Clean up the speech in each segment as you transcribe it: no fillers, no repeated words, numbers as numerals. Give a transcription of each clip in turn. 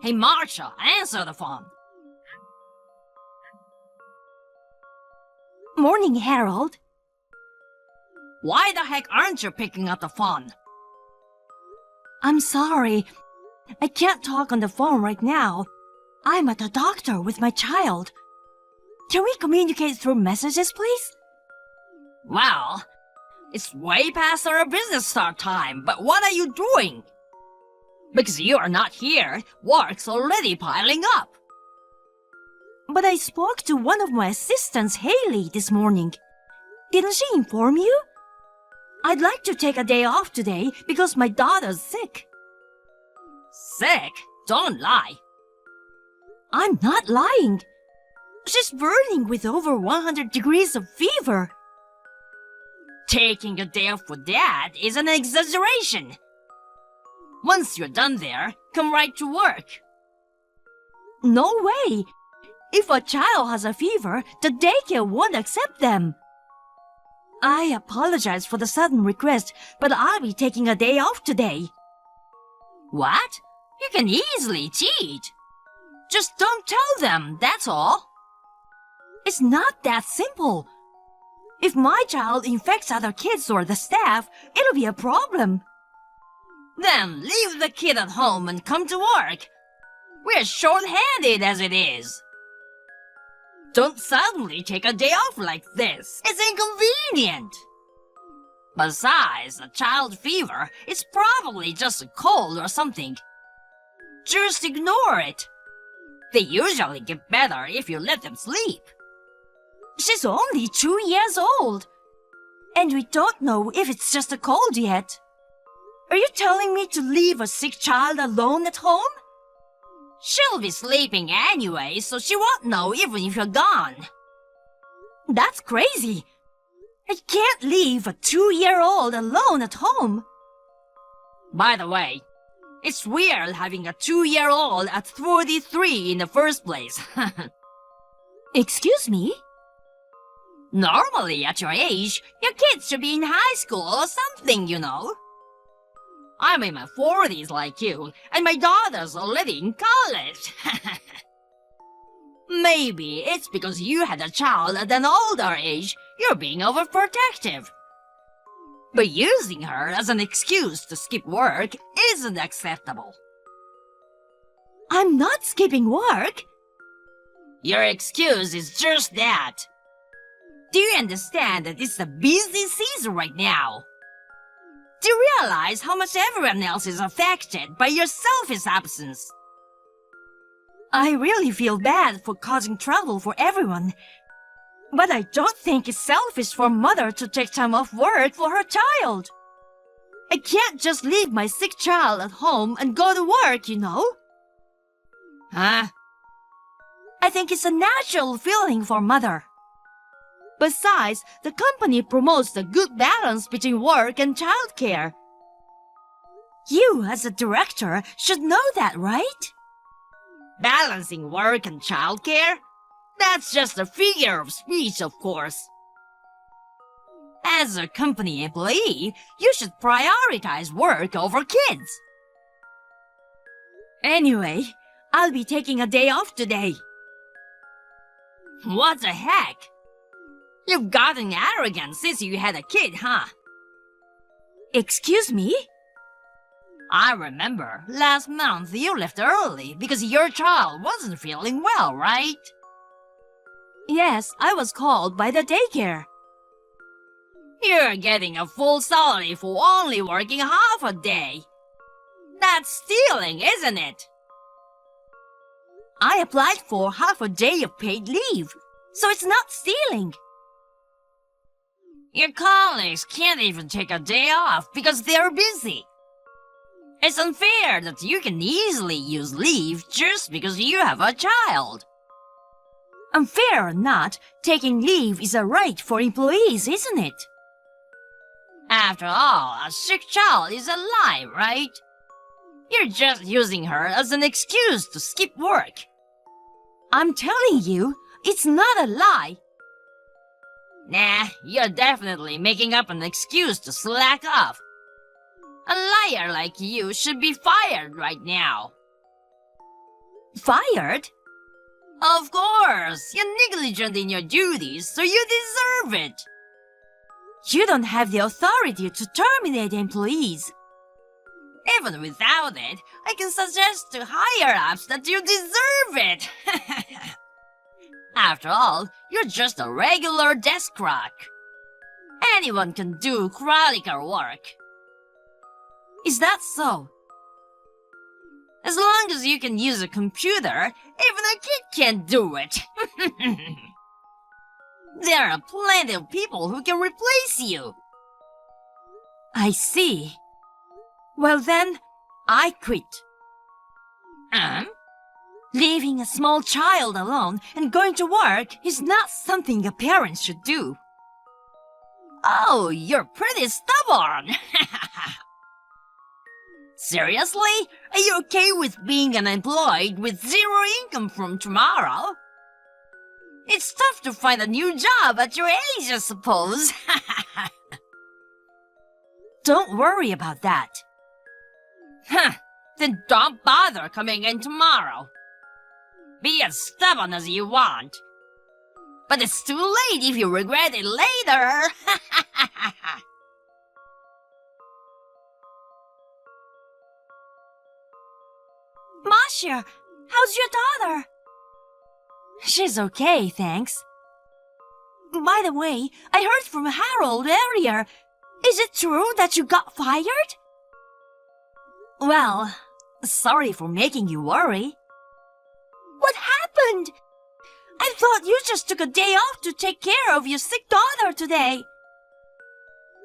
Hey, Marcia, answer the phone. Morning, Harold. Why the heck aren't you picking up the phone? I'm sorry. I can't talk on the phone right now. I'm at the doctor with my child. Can we communicate through messages, please? Well, it's way past our business start time, but what are you doing? Because you are not here, work's already piling up. But I spoke to one of my assistants, Haley, this morning. Didn't she inform you? I'd like to take a day off today because my daughter's sick. Sick? Don't lie. I'm not lying. She's burning with over 100 degrees of fever. Taking a day off for that is an exaggeration. Once you're done there, come right to work. No way. If a child has a fever, the daycare won't accept them. I apologize for the sudden request, but I'll be taking a day off today. What? You can easily cheat. Just don't tell them, that's all. It's not that simple. If my child infects other kids or the staff, it'll be a problem. Then leave the kid at home and come to work. We're short-handed as it is. Don't suddenly take a day off like this. It's inconvenient. Besides, a child fever is probably just a cold or something. Just ignore it. They usually get better if you let them sleep. She's only 2 years old. And we don't know if it's just a cold yet. Are you telling me to leave a sick child alone at home? She'll be sleeping anyway, so she won't know even if you're gone. That's crazy. I can't leave a 2-year-old alone at home. By the way, it's weird having a 2-year-old at 43 in the first place. Excuse me? Normally, at your age, your kids should be in high school or something, you know. I'm in my 40s like you, and my daughter's already in college. Maybe it's because you had a child at an older age, you're being overprotective. But using her as an excuse to skip work isn't acceptable. I'm not skipping work. Your excuse is just that. Do you understand that it's the busy season right now? Do you realize how much everyone else is affected by your selfish absence? I really feel bad for causing trouble for everyone. But I don't think it's selfish for a mother to take time off work for her child. I can't just leave my sick child at home and go to work, you know? Huh? I think it's a natural feeling for a mother. Besides, the company promotes the good balance between work and childcare. You, as a director, should know that, right? Balancing work and childcare? That's just a figure of speech, of course. As a company employee, you should prioritize work over kids. Anyway, I'll be taking a day off today. What the heck? You've gotten arrogant since you had a kid, huh? Excuse me? I remember, last month you left early because your child wasn't feeling well, right? Yes, I was called by the daycare. You're getting a full salary for only working half a day. That's stealing, isn't it? I applied for half a day of paid leave, so it's not stealing. Your colleagues can't even take a day off because they're busy. It's unfair that you can easily use leave just because you have a child. Unfair or not, taking leave is a right for employees, isn't it? After all, a sick child is a lie, right? You're just using her as an excuse to skip work. I'm telling you, it's not a lie. Nah, you're definitely making up an excuse to slack off. A liar like you should be fired right now. Fired? Of course! You're negligent in your duties, so you deserve it! You don't have the authority to terminate employees. Even without it, I can suggest to higher-ups that you deserve it! After all, you're just a regular desk clerk. Anyone can do clerical work. Is that so? As long as you can use a computer, even a kid can do it. There are plenty of people who can replace you. I see. Well then, I quit. Leaving a small child alone and going to work is not something a parent should do. Oh, you're pretty stubborn. Seriously? Are you okay with being unemployed with zero income from tomorrow? It's tough to find a new job at your age, I suppose. Don't worry about that. Then don't bother coming in tomorrow. Be as stubborn as you want. But it's too late if you regret it later. Masha, how's your daughter? She's okay, thanks. By the way, I heard from Harold earlier. Is it true that you got fired? Well, sorry for making you worry. What happened? I thought you just took a day off to take care of your sick daughter today.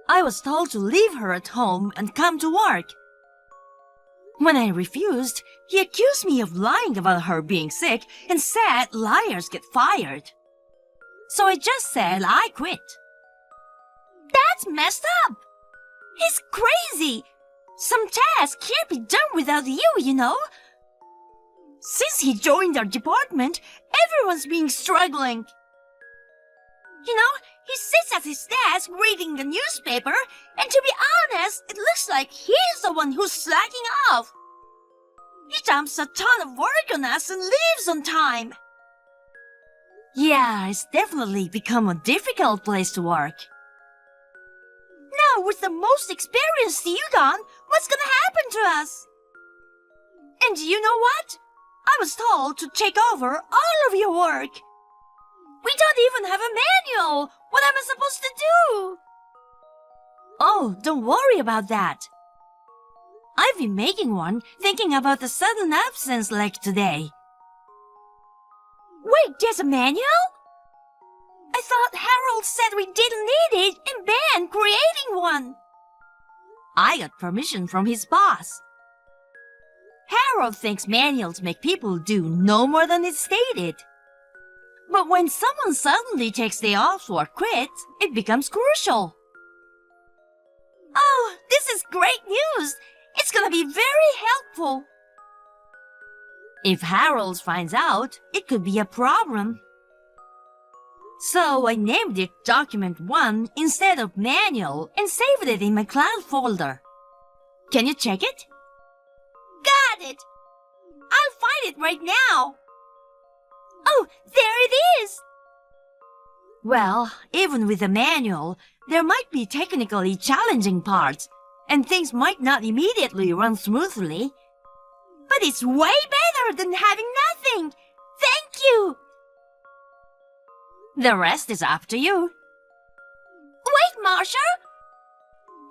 I was told to leave her at home and come to work. When I refused, he accused me of lying about her being sick and said liars get fired. So I just said I quit. That's messed up. He's crazy. Some tasks can't be done without you, you know. Since he joined our department, everyone's been struggling. You know, he sits at his desk reading the newspaper, and to be honest, it looks like he's the one who's slacking off. He dumps a ton of work on us and leaves on time. Yeah, it's definitely become a difficult place to work. Now, with the most experienced you gone, what's gonna happen to us? And you know what? I was told to take over all of your work. We don't even have a manual. What am I supposed to do? Oh, don't worry about that. I've been making one, thinking about the sudden absence like today. Wait, there's a manual? I thought Harold said we didn't need it and banned creating one. I got permission from his boss. Harold thinks manuals make people do no more than it's stated. But when someone suddenly takes day off or quits, it becomes crucial. Oh, this is great news! It's gonna be very helpful. If Harold finds out, it could be a problem. So I named it Document 1 instead of Manual and saved it in my cloud folder. Can you check it? Got it! I'll find it right now. Oh, there it is! Well, even with the manual, there might be technically challenging parts, and things might not immediately run smoothly. But it's way better than having nothing! Thank you! The rest is up to you. Wait, Marsha!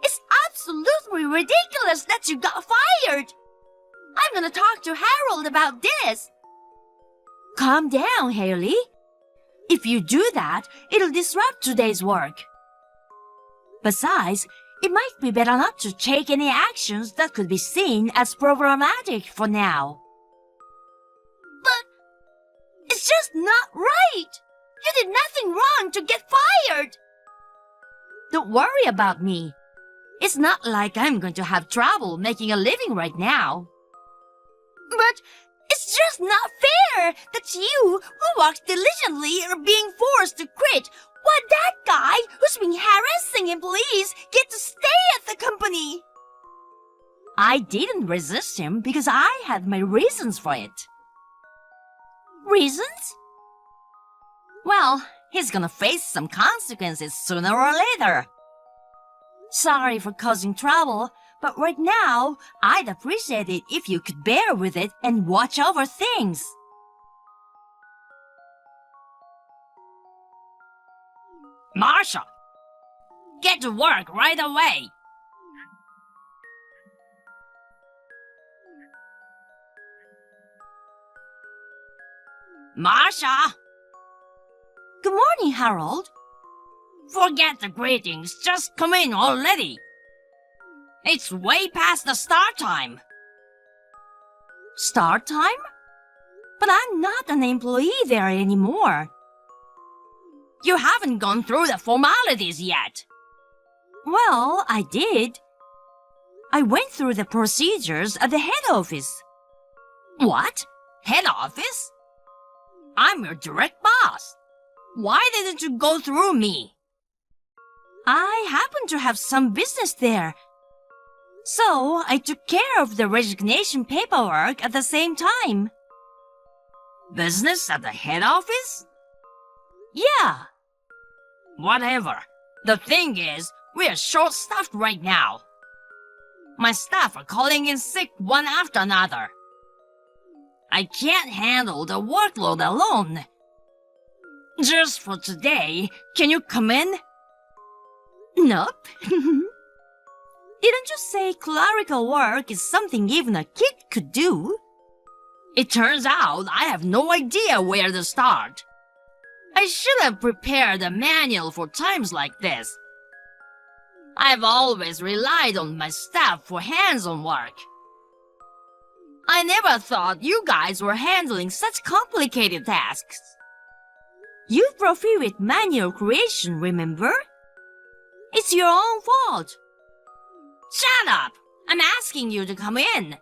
It's absolutely ridiculous that you got fired! I'm gonna talk to Harold about this. Calm down, Haley. If you do that, it'll disrupt today's work. Besides, it might be better not to take any actions that could be seen as problematic for now. But it's just not right. You did nothing wrong to get fired. Don't worry about me. It's not like I'm going to have trouble making a living right now. But it's just not fair that you, who works diligently, are being forced to quit, while that guy who's been harassing employees get to stay at the company. I didn't resist him because I had my reasons for it. Reasons? Well, he's gonna face some consequences sooner or later. Sorry for causing trouble, but right now, I'd appreciate it if you could bear with it and watch over things. Marsha, get to work right away. Marsha, Good morning, Harold. forget the greetings. Just come in already. It's way past the start time. Start time? But I'm not an employee there anymore. You haven't gone through the formalities yet. Well, I did. I went through the procedures at the head office. What? Head office? I'm your direct boss. Why didn't you go through me? I happen to have some business there. So I took care of the resignation paperwork at the same time. Business at the head office? Yeah. Whatever. The thing is, we're short-staffed right now. My staff are calling in sick one after another. I can't handle the workload alone. Just for today, can you come in? Nope. Didn't you say clerical work is something even a kid could do? It turns out I have no idea where to start. I should have prepared a manual for times like this. I've always relied on my staff for hands-on work. I never thought you guys were handling such complicated tasks. You prohibit manual creation, remember? It's your own fault. Shut up! I'm asking you to come in.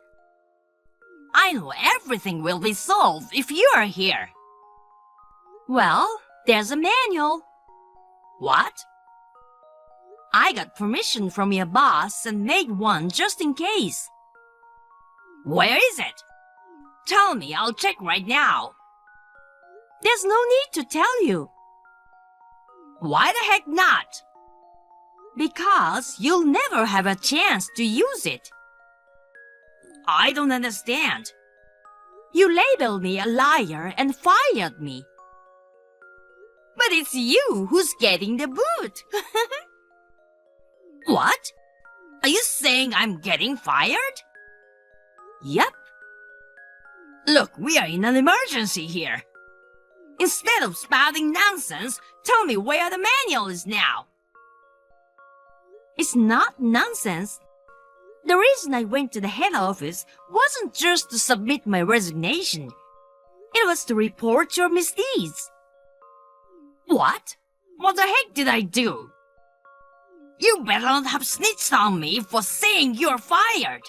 I know everything will be solved if you are here. Well, there's a manual. What? I got permission from your boss and made one just in case. Where is it? Tell me, I'll check right now. There's no need to tell you. Why the heck not? Because you'll never have a chance to use it. I don't understand. You labeled me a liar and fired me. But it's you who's getting the boot. What? Are you saying I'm getting fired? Yep. Look, we are in an emergency here. Instead of spouting nonsense, tell me where the manual is now. It's not nonsense. The reason I went to the head office wasn't just to submit my resignation. It was to report your misdeeds. What? What the heck did I do? You better not have snitched on me for saying you're fired.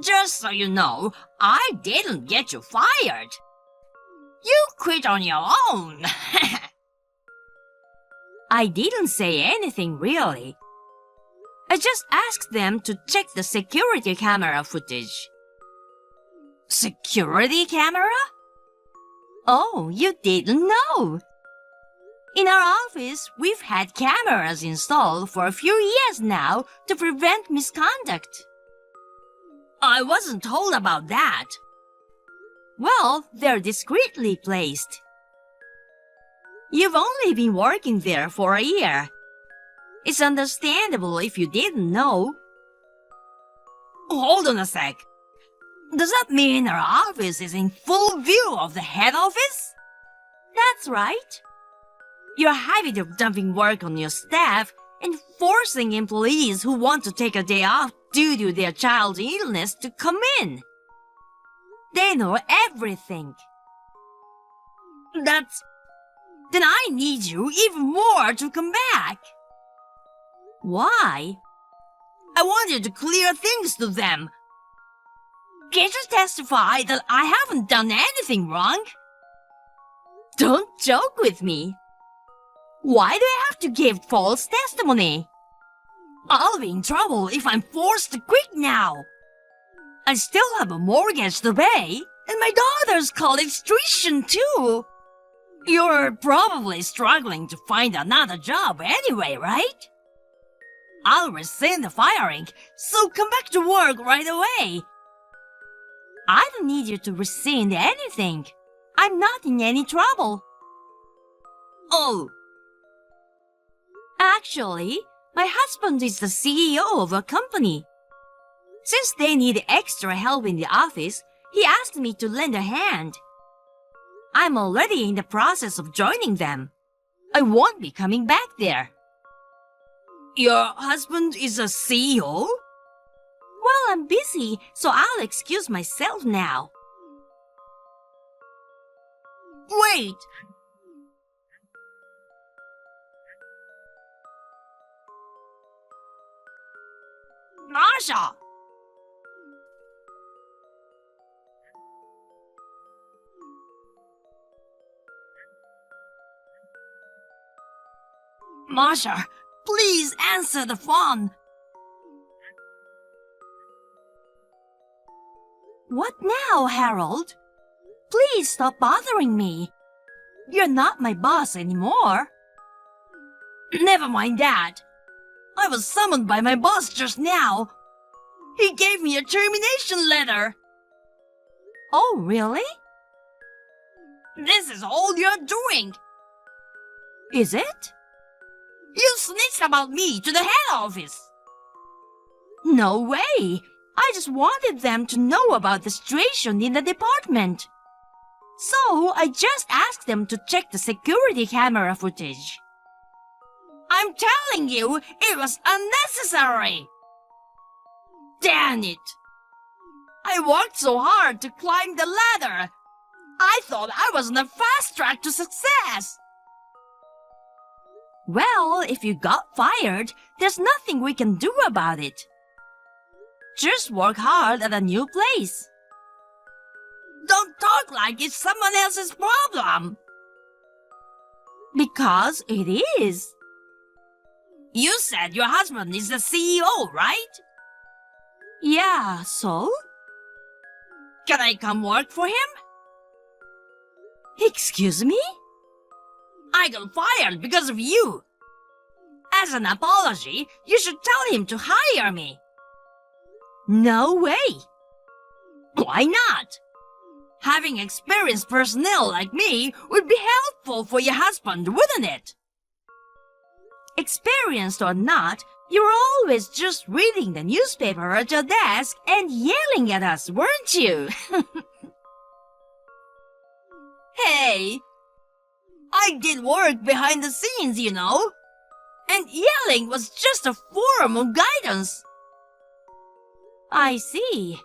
Just so you know, I didn't get you fired. You quit on your own. I didn't say anything really. I just asked them to check the security camera footage. Security camera? Oh, you didn't know? In our office, we've had cameras installed for a few years now to prevent misconduct. I wasn't told about that. Well, they're discreetly placed. You've only been working there for a year. It's understandable if you didn't know. Hold on a sec. Does that mean our office is in full view of the head office? That's right. Your habit of dumping work on your staff and forcing employees who want to take a day off due to their child's illness to come in. They know everything. Then I need you even more to come back. Why? I want you to clear things to them. Can't you testify that I haven't done anything wrong? Don't joke with me. Why do I have to give false testimony? I'll be in trouble if I'm forced to quit now. I still have a mortgage to pay, And my daughter's college tuition, too. You're probably struggling to find another job anyway, right? I'll rescind the firing, so come back to work right away. I don't need you to rescind anything. I'm not in any trouble. Oh, Actually, my husband is the CEO of a company. Since they need extra help in the office, he asked me to lend a hand. I'm already in the process of joining them. I won't be coming back there. your husband is a CEO? Well, I'm busy, so I'll excuse myself now. Wait! Marsha! Marsha, please answer the phone. What now, Harold? Please stop bothering me. You're not my boss anymore. Never mind that. I was summoned by my boss just now. He gave me a termination letter. Oh, really? This is all you're doing. Is it? You snitched about me to the head office. No way. I just wanted them to know about the situation in the department. So I just asked them to check the security camera footage. I'm telling you, it was unnecessary. Damn it. I worked so hard to climb the ladder. I thought I was on a fast track to success. Well, if you got fired, there's nothing we can do about it. Just work hard at a new place. Don't talk like it's someone else's problem. Because it is. You said your husband is the CEO, right? Yeah, so? Can I come work for him? Excuse me? I got fired because of you. As an apology, you should tell him to hire me. No way. Why not? Having experienced personnel like me would be helpful for your husband, wouldn't it? Experienced or not, you're always just reading the newspaper at your desk and yelling at us, weren't you? Hey, I did work behind the scenes, you know. And yelling was just a form of guidance. I see.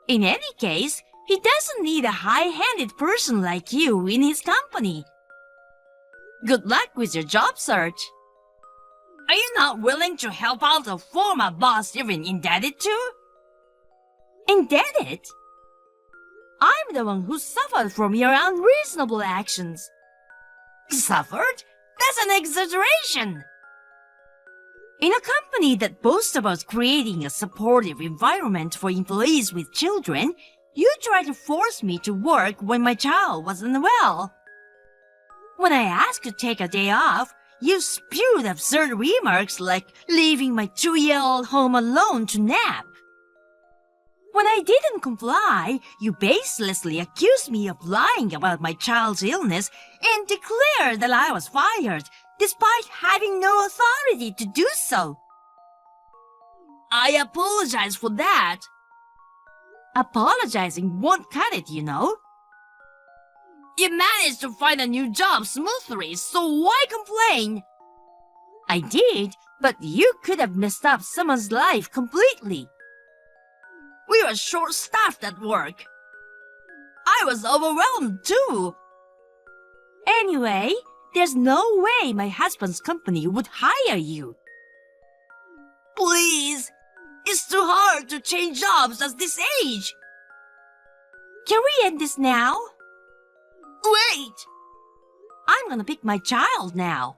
In any case, he doesn't need a high-handed person like you in his company. Good luck with your job search. Are you not willing to help out a former boss you've been indebted to? Indebted? I'm the one who suffered from your unreasonable actions. Suffered? That's an exaggeration. In a company that boasts about creating a supportive environment for employees with children, you tried to force me to work when my child was unwell. When I asked to take a day off, you spewed absurd remarks like leaving my 2-year-old home alone to nap. When I didn't comply, you baselessly accused me of lying about my child's illness and declared that I was fired, despite having no authority to do so. I apologize for that. Apologizing won't cut it, you know. You managed to find a new job smoothly, so why complain? I did, but you could have messed up someone's life completely. We were short-staffed at work. I was overwhelmed too. Anyway, there's no way my husband's company would hire you. Please, it's too hard to change jobs at this age. Can we end this now? Wait, I'm gonna pick my child now.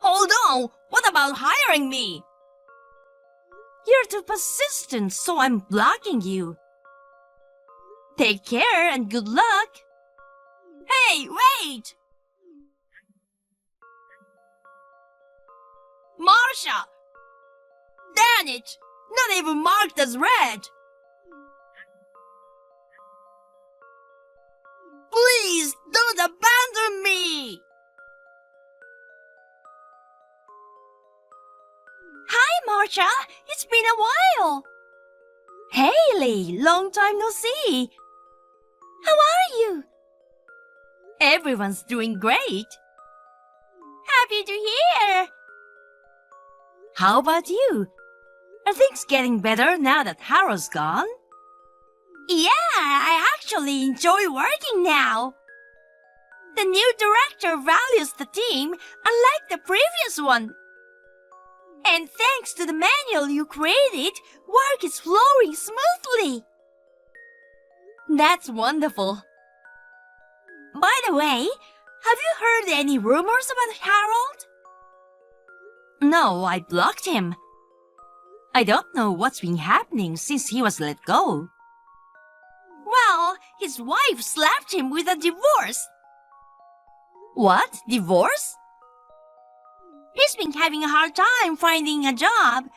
hold on. What about hiring me? You're too persistent, so I'm blocking you. Take care and good luck. Hey, wait! Marsha! Damn it! Not even marked as red! Please, don't abandon me! Hi, Marsha. It's been a while. Haley, long time no see. How are you? Everyone's doing great. Happy to hear. How about you? Are things getting better now that Harold's gone? Yeah, I actually enjoy working now. The new director values the team unlike the previous one. And thanks to the manual you created, work is flowing smoothly. That's wonderful. By the way, have you heard any rumors about Harold? No, I blocked him. I don't know what's been happening since he was let go. Well, his wife slapped him with a divorce. What? Divorce? He's been having a hard time finding a job.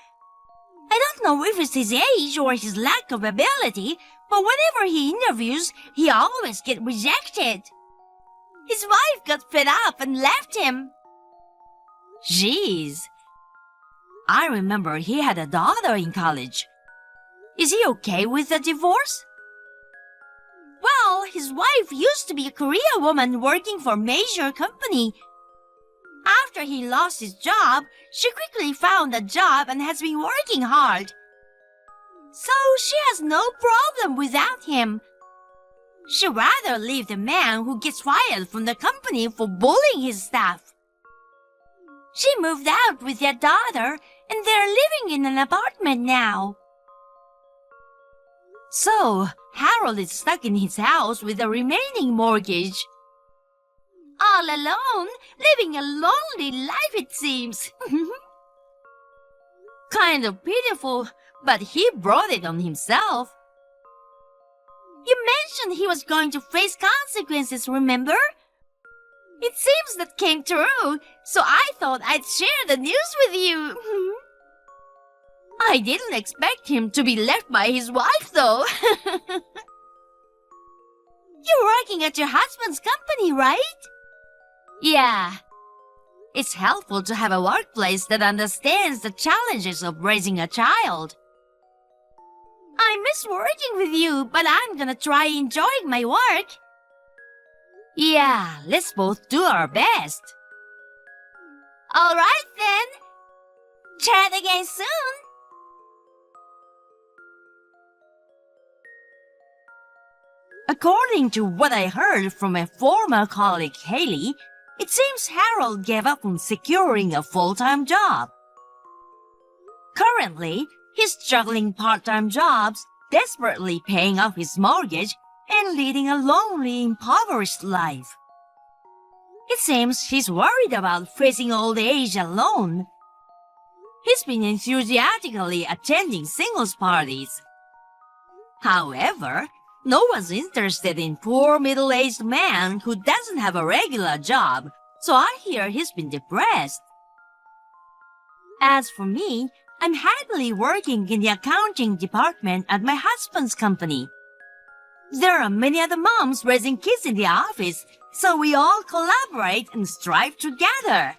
I don't know if it's his age or his lack of ability, but whenever he interviews, he always gets rejected. His wife got fed up and left him. Jeez. I remember he had a daughter in college. Is he okay with the divorce? Well, his wife used to be a career woman working for a major company. After he lost his job, she quickly found a job and has been working hard. So she has no problem without him. She'd rather leave the man who gets fired from the company for bullying his staff. She moved out with their daughter and they're living in an apartment now. So, Harold is stuck in his house with the remaining mortgage. All alone, living a lonely life it seems. Kind of pitiful, but he brought it on himself. You mentioned he was going to face consequences, remember? It seems that came true, so I thought I'd share the news with you. I didn't expect him to be left by his wife, though. You're working at your husband's company, right? Yeah. It's helpful to have a workplace that understands the challenges of raising a child. I miss working with you, but I'm gonna try enjoying my work. Yeah, let's both do our best. All right, then. Chat again soon. According to what I heard from a former colleague, Haley, it seems Harold gave up on securing a full-time job. Currently, he's juggling part-time jobs, desperately paying off his mortgage, and leading a lonely, impoverished life. It seems he's worried about facing old age alone. He's been enthusiastically attending singles parties. However, no one's interested in poor middle-aged man who doesn't have a regular job, so I hear he's been depressed. As for me, I'm happily working in the accounting department at my husband's company. There are many other moms raising kids in the office, so we all collaborate and strive together.